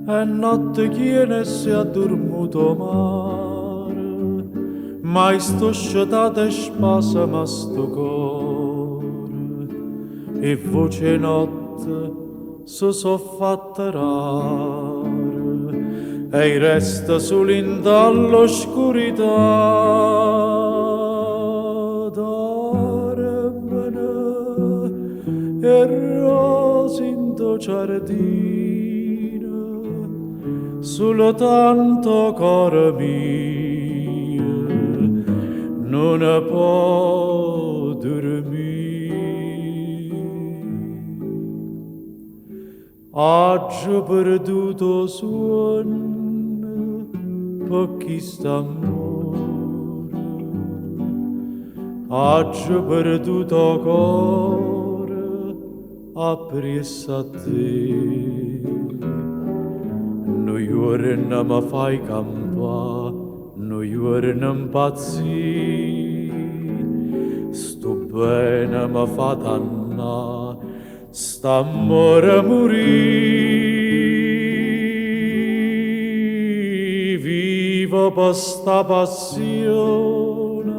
e notte chiene si è dormuto mare, mai sto scetate spasa ma sto core, e voce notte so fatta rare, e resta solo in dall'oscurità. Dormene e rose in tuo giardino, solo tanto cuore mio non può dormire. Oggi perduto suono per chi sta amore, oggi perduto cuore appresso a te. Noi ora non mi fai campare, noi ora non impazzire, sto bene mi fa danna, st'amore morì. Vivo per sta passione,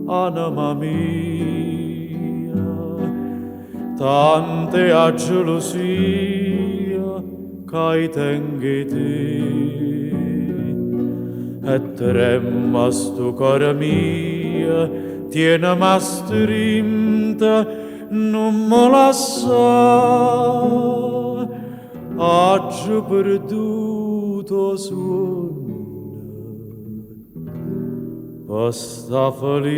anima mia, tante a gelosia che tengi te, e tremma sto cuore mio, tiene ma strinta, non me lascia, oggi perduto sonno, per sta felicità.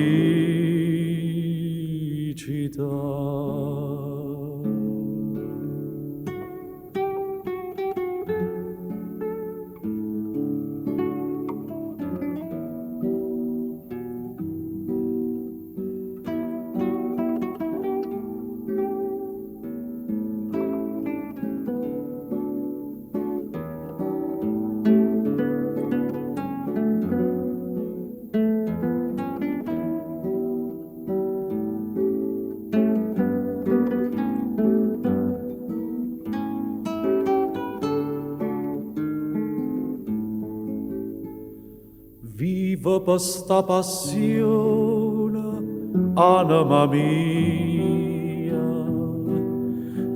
Vivo per sta passione, anima mia,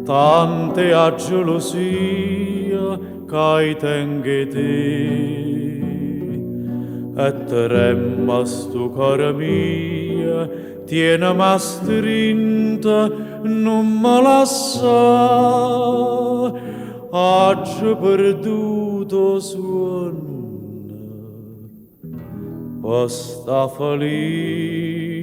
tante a gelosia che tengi te, e tremma sto cuore mio, tiene ma strinta, non me lascia, oggi perduto suono, questa felicità.